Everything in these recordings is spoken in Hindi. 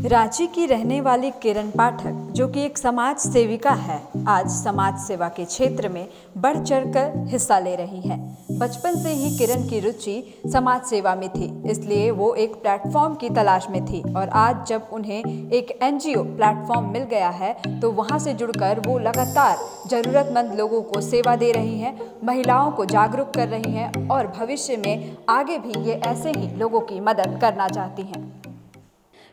रांची की रहने वाली किरण पाठक, जो कि एक समाज सेविका है, आज समाज सेवा के क्षेत्र में बढ़ चढ़कर हिस्सा ले रही है। बचपन से ही किरण की रुचि समाज सेवा में थी, इसलिए वो एक प्लेटफॉर्म की तलाश में थी और आज जब उन्हें एक एनजीओ प्लेटफॉर्म मिल गया है तो वहां से जुड़कर वो लगातार जरूरतमंद लोगों को सेवा दे रही हैं, महिलाओं को जागरूक कर रही हैं और भविष्य में आगे भी ये ऐसे ही लोगों की मदद करना चाहती हैं।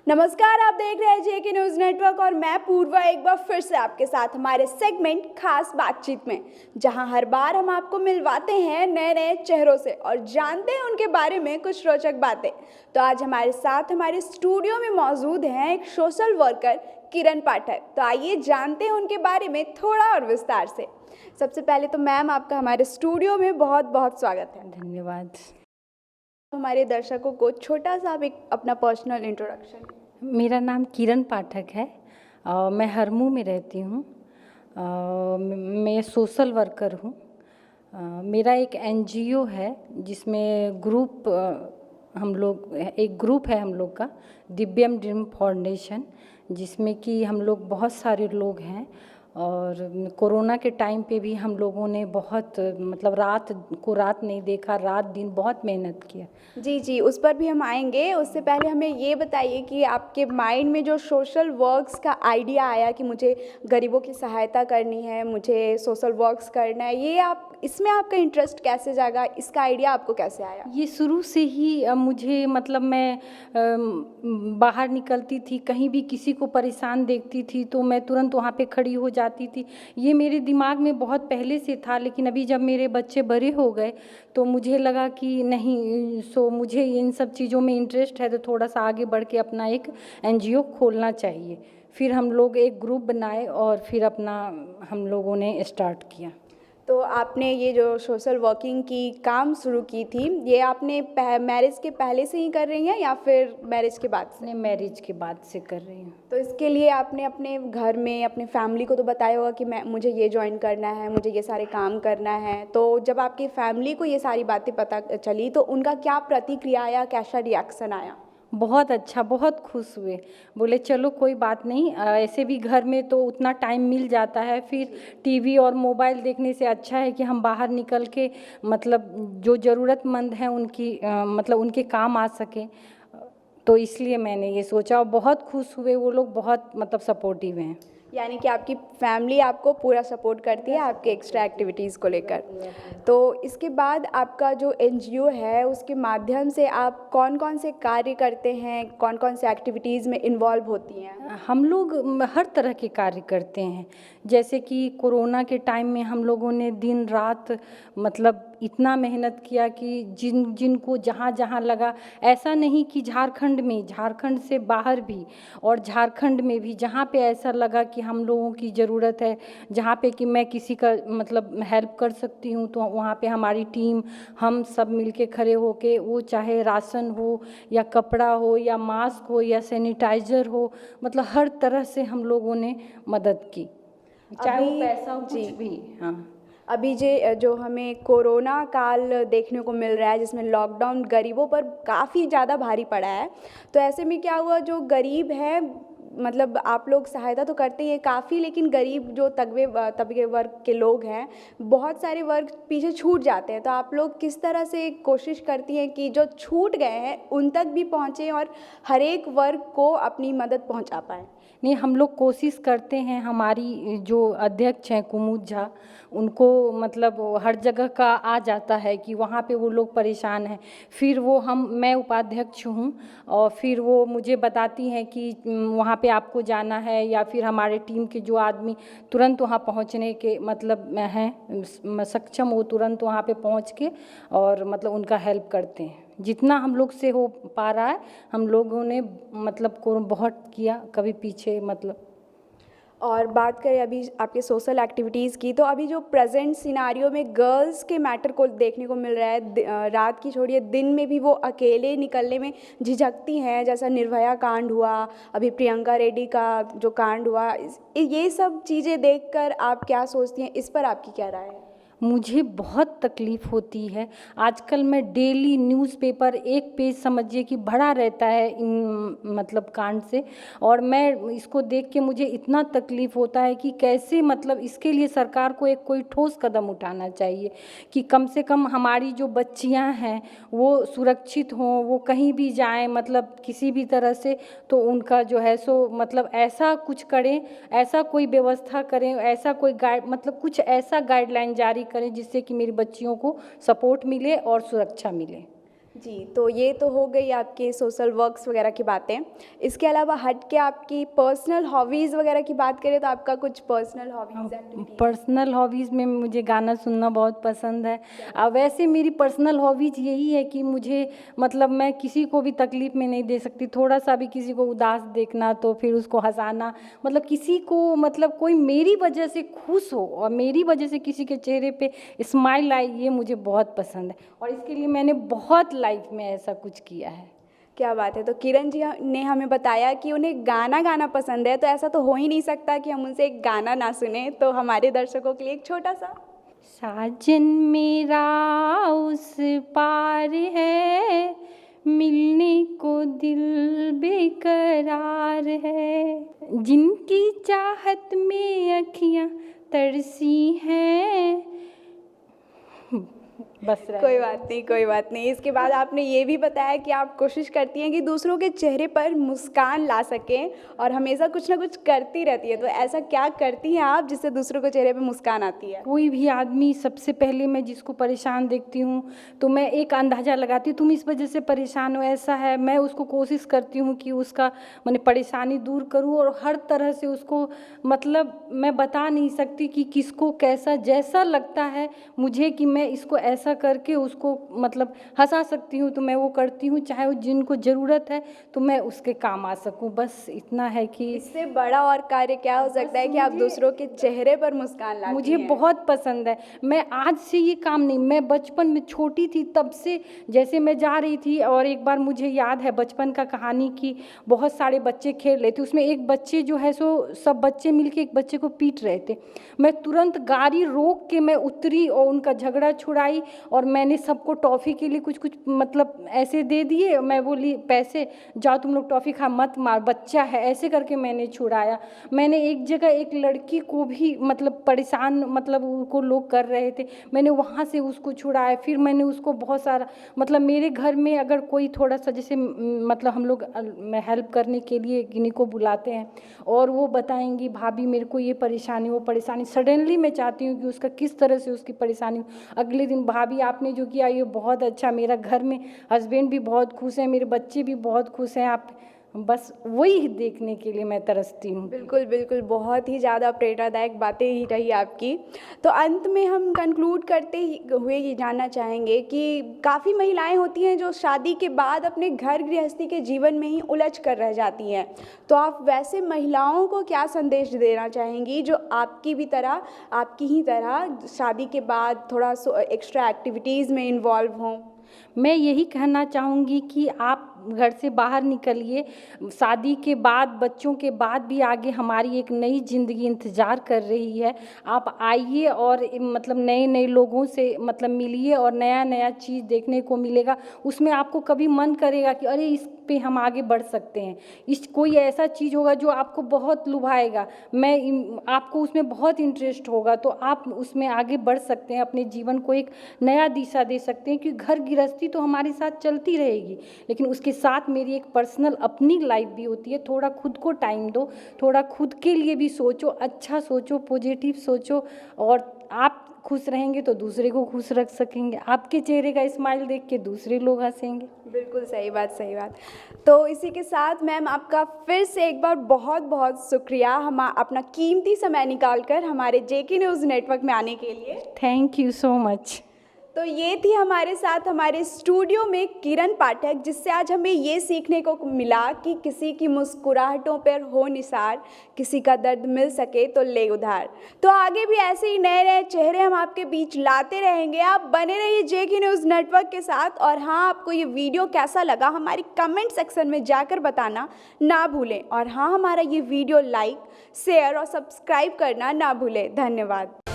नमस्कार, आप देख रहे हैं जेके न्यूज़ नेटवर्क और मैं पूर्वा एक बार फिर से आपके साथ हमारे सेगमेंट खास बातचीत में, जहां हर बार हम आपको मिलवाते हैं नए नए चेहरों से और जानते हैं उनके बारे में कुछ रोचक बातें। तो आज हमारे साथ हमारे स्टूडियो में मौजूद हैं एक सोशल वर्कर किरण पाठक। तो आइए जानते हैं उनके बारे में थोड़ा और विस्तार से। सबसे पहले तो मैम, आपका हमारे स्टूडियो में बहुत बहुत स्वागत है। धन्यवाद। हमारे दर्शकों को छोटा सा आप एक अपना पर्सनल इंट्रोडक्शन। मेरा नाम किरण पाठक है। मैं हरमू में रहती हूँ। मैं सोशल वर्कर हूँ। मेरा एक एनजीओ है जिसमें एक ग्रुप है हम लोग का, दिव्यम ड्रीम फाउंडेशन, जिसमें कि हम लोग बहुत सारे लोग हैं। और कोरोना के टाइम पे भी हम लोगों ने बहुत रात नहीं देखा, रात दिन बहुत मेहनत किया। जी, उस पर भी हम आएंगे। उससे पहले हमें ये बताइए कि आपके माइंड में जो सोशल वर्क्स का आइडिया आया कि मुझे गरीबों की सहायता करनी है, मुझे सोशल वर्क्स करना है, ये इसमें आपका इंटरेस्ट कैसे जागा, इसका आइडिया आपको कैसे आया? ये शुरू से ही मुझे मैं बाहर निकलती थी, कहीं भी किसी को परेशान देखती थी तो मैं तुरंत वहाँ पे खड़ी हो जाती थी। ये मेरे दिमाग में बहुत पहले से था, लेकिन अभी जब मेरे बच्चे बड़े हो गए तो मुझे लगा कि नहीं, मुझे इन सब चीज़ों में इंटरेस्ट है तो थोड़ा सा आगे बढ़ के अपना एक एनजीओ खोलना चाहिए। फिर हम लोग एक ग्रुप बनाए और फिर हम लोगों ने स्टार्ट किया। तो आपने ये जो सोशल वर्किंग की काम शुरू की थी, ये आपने मैरिज के पहले से ही कर रही हैं या फिर मैरिज के बाद से? मैरिज के बाद से कर रही हूँ। तो इसके लिए आपने अपने घर में अपनी फैमिली को तो बताया होगा कि मुझे ये ज्वाइन करना है, मुझे ये सारे काम करना है। तो जब आपकी फैमिली को ये सारी बातें पता चली तो उनका क्या प्रतिक्रिया आया, कैसा रिएक्शन आया? बहुत अच्छा, बहुत खुश हुए। बोले चलो कोई बात नहीं, ऐसे भी घर में तो उतना टाइम मिल जाता है, फिर टीवी और मोबाइल देखने से अच्छा है कि हम बाहर निकल के जो ज़रूरतमंद हैं उनके काम आ सके। तो इसलिए मैंने ये सोचा और बहुत खुश हुए। वो लोग बहुत सपोर्टिव हैं। यानी कि आपकी फैमिली आपको पूरा सपोर्ट करती है आपके एक्स्ट्रा एक्टिविटीज़ को लेकर। तो इसके बाद आपका जो एनजीओ है उसके माध्यम से आप कौन कौन से कार्य करते हैं, कौन कौन से एक्टिविटीज़ में इन्वॉल्व होती हैं? हम लोग हर तरह के कार्य करते हैं। जैसे कि कोरोना के टाइम में हम लोगों ने दिन रात इतना मेहनत किया कि जिनको जहाँ लगा, ऐसा नहीं कि झारखंड से बाहर भी और झारखंड में भी जहाँ पे ऐसा लगा कि हम लोगों की ज़रूरत है, जहाँ पे कि मैं किसी का हेल्प कर सकती हूँ, तो वहाँ पे हमारी टीम, हम सब मिलके खड़े होके, वो चाहे राशन हो या कपड़ा हो या मास्क हो या सैनिटाइज़र हो, हर तरह से हम लोगों ने मदद की, चाहे वो पैसा हो, कुछ भी। हाँ, अभी जो हमें कोरोना काल देखने को मिल रहा है, जिसमें लॉकडाउन गरीबों पर काफ़ी ज़्यादा भारी पड़ा है, तो ऐसे में क्या हुआ, जो गरीब है आप लोग सहायता तो करते हैं काफ़ी, लेकिन गरीब जो तबके वर्ग के लोग हैं, बहुत सारे वर्ग पीछे छूट जाते हैं। तो आप लोग किस तरह से कोशिश करती हैं कि जो छूट गए हैं उन तक भी पहुँचें और हर एक वर्ग को अपनी मदद पहुँचा पाएँ? नहीं, हम लोग कोशिश करते हैं। हमारी जो अध्यक्ष हैं कुमुद झा, उनको हर जगह का आ जाता है कि वहाँ पे वो लोग परेशान हैं। फिर मैं उपाध्यक्ष हूँ और फिर वो मुझे बताती हैं कि वहाँ पे आपको जाना है, या फिर हमारे टीम के जो आदमी तुरंत वहाँ पहुँचने के हैं सक्षम, वो तुरंत वहाँ पे पहुँच के और उनका हेल्प करते हैं। जितना हम लोग से हो पा रहा है हम लोगों ने को बहुत किया, कभी पीछे और बात करें अभी आपके सोशल एक्टिविटीज़ की, तो अभी जो प्रेजेंट सिनारियो में गर्ल्स के मैटर को देखने को मिल रहा है, रात की छोड़िए दिन में भी वो अकेले निकलने में झिझकती हैं, जैसा निर्भया कांड हुआ, अभी प्रियंका रेड्डी का जो कांड हुआ, ये सब चीज़ें देखकर आप क्या सोचती हैं, इस पर आपकी क्या राय है? मुझे बहुत तकलीफ़ होती है। आजकल मैं डेली न्यूज़पेपर एक पेज समझिए कि भरा रहता है इन मतलब कांड से, और मैं इसको देख के मुझे इतना तकलीफ़ होता है कि कैसे मतलब इसके लिए सरकार को एक कोई ठोस कदम उठाना चाहिए कि कम से कम हमारी जो बच्चियां हैं वो सुरक्षित हों, वो कहीं भी जाएं मतलब किसी भी तरह से, तो उनका जो है सो मतलब ऐसा कुछ करें, ऐसा कोई व्यवस्था करें, ऐसा कोई गाइड मतलब कुछ ऐसा गाइडलाइन जारी करें जिससे कि मेरी बच्चियों को सपोर्ट मिले और सुरक्षा मिले। जी, तो ये तो हो गई आपके सोशल वर्क्स वगैरह की बातें। इसके अलावा हट के आपकी पर्सनल हॉबीज़ वगैरह की बात करें तो आपका कुछ personal hobbies activity? Personal hobbies में मुझे गाना सुनना बहुत पसंद है। वैसे मेरी पर्सनल हॉबीज़ यही है कि मुझे मतलब मैं किसी को भी तकलीफ़ में नहीं दे सकती। थोड़ा सा भी किसी को उदास देखना तो फिर उसको हंसाना, मतलब किसी को मतलब कोई मेरी वजह से खुश हो और मेरी वजह से किसी के चेहरे पे स्माइल आए, ये मुझे बहुत पसंद है और इसके लिए मैंने बहुत लाइफ में ऐसा कुछ किया है। क्या बात है। तो किरण जी ने हमें बताया कि उन्हें गाना गाना पसंद है, तो ऐसा तो हो ही नहीं सकता कि हम उनसे एक गाना ना सुने। तो हमारे दर्शकों के लिए एक छोटा सा। साजन मेरा उस पार है, मिलने को दिल बेकरार है, जिनकी चाहत में अखियां तरसी हैं। बस कोई बात नहीं, कोई बात नहीं। इसके बाद आपने ये भी बताया कि आप कोशिश करती हैं कि दूसरों के चेहरे पर मुस्कान ला सकें और हमेशा कुछ ना कुछ करती रहती है। तो ऐसा क्या करती हैं आप जिससे दूसरों के चेहरे पे मुस्कान आती है? कोई भी आदमी, सबसे पहले मैं जिसको परेशान देखती हूँ तो मैं एक अंदाज़ा लगाती हूँ तुम इस वजह से परेशान हो, ऐसा है। मैं उसको कोशिश करती हूँ कि उसका मैंने परेशानी दूर करूँ और हर तरह से उसको मतलब मैं बता नहीं सकती कि किसको कैसा जैसा लगता है मुझे कि मैं इसको ऐसा करके उसको मतलब हंसा सकती हूँ तो मैं वो करती हूँ, चाहे वो जिनको ज़रूरत है तो मैं उसके काम आ सकूँ। बस इतना है कि इससे बड़ा और कार्य क्या हो सकता है कि आप दूसरों के चेहरे पर मुस्कान लाती मुझे हैं। बहुत पसंद है। मैं आज से ये काम नहीं, मैं बचपन में छोटी थी तब से, जैसे मैं जा रही थी और एक बार मुझे याद है बचपन का कहानी की बहुत सारे बच्चे खेल रहे थे, उसमें एक बच्चे जो है सो सब बच्चे मिलके एक बच्चे को पीट रहे थे। मैं तुरंत गाड़ी रोक के मैं उतरी और उनका झगड़ा छुड़ाई और मैंने सबको टॉफ़ी के लिए कुछ कुछ मतलब ऐसे दे दिए। मैं बोली पैसे, जाओ तुम लोग टॉफ़ी खा, मत मार, बच्चा है, ऐसे करके मैंने छुड़ाया। मैंने एक जगह एक लड़की को भी मतलब परेशान मतलब उनको लोग कर रहे थे, मैंने वहाँ से उसको छुड़ाया। फिर मैंने उसको बहुत सारा मतलब मेरे घर में अगर कोई थोड़ा सा जैसे मतलब हम लोग हेल्प करने के लिए किन्हीं को बुलाते हैं और वो बताएंगी भाभी मेरे को ये परेशानी वो परेशानी, सडनली मैं चाहती हूँ कि उसका किस तरह से उसकी परेशानी हो। अगले दिन भाभी आपने जो किया ये बहुत अच्छा, मेरा घर में हस्बैंड भी बहुत खुश हैं, मेरे बच्चे भी बहुत खुश हैं। आप बस वही देखने के लिए मैं तरसती हूँ। बिल्कुल बिल्कुल, बहुत ही ज़्यादा प्रेरणादायक बातें ही रही आपकी। तो अंत में हम कंक्लूड करते हुए ये जानना चाहेंगे कि काफ़ी महिलाएं होती हैं जो शादी के बाद अपने घर गृहस्थी के जीवन में ही उलझ कर रह जाती हैं। तो आप वैसे महिलाओं को क्या संदेश देना चाहेंगी जो आपकी ही तरह शादी के बाद थोड़ा एक्स्ट्रा एक्टिविटीज़ में इन्वॉल्व हों? मैं यही कहना चाहूँगी कि आप घर से बाहर निकलिए। शादी के बाद, बच्चों के बाद भी आगे हमारी एक नई ज़िंदगी इंतज़ार कर रही है। आप आइए और मतलब नए नए लोगों से मतलब मिलिए और नया नया चीज़ देखने को मिलेगा। उसमें आपको कभी मन करेगा कि अरे इस पे हम आगे बढ़ सकते हैं, इस कोई ऐसा चीज़ होगा जो आपको बहुत लुभाएगा, आपको उसमें बहुत इंटरेस्ट होगा तो आप उसमें आगे बढ़ सकते हैं, अपने जीवन को एक नया दिशा दे सकते हैं। क्योंकि घर गृहस्थी तो हमारे साथ चलती रहेगी लेकिन उसके साथ मेरी एक पर्सनल अपनी लाइफ भी होती है। थोड़ा खुद को टाइम दो, थोड़ा खुद के लिए भी सोचो, अच्छा सोचो, पॉजिटिव सोचो और आप खुश रहेंगे तो दूसरे को खुश रख सकेंगे। आपके चेहरे का स्माइल देख के दूसरे लोग हंसेंगे। बिल्कुल सही बात, सही बात। तो इसी के साथ मैम आपका फिर से एक बार बहुत बहुत शुक्रिया हम अपना कीमती समय निकाल कर हमारे जेके न्यूज़ नेटवर्क में आने के लिए। Thank you so much. तो ये थी हमारे साथ हमारे स्टूडियो में किरण पाठक, जिससे आज हमें ये सीखने को मिला कि किसी की मुस्कुराहटों पर हो निसार, किसी का दर्द मिल सके तो ले उधार। तो आगे भी ऐसे ही नए नए चेहरे हम आपके बीच लाते रहेंगे। आप बने रहिए जेके न्यूज़ नेटवर्क के साथ। और हाँ, आपको ये वीडियो कैसा लगा हमारी कमेंट सेक्शन में जाकर बताना ना भूलें। और हाँ, हमारा ये वीडियो लाइक, शेयर और सब्सक्राइब करना ना भूलें। धन्यवाद।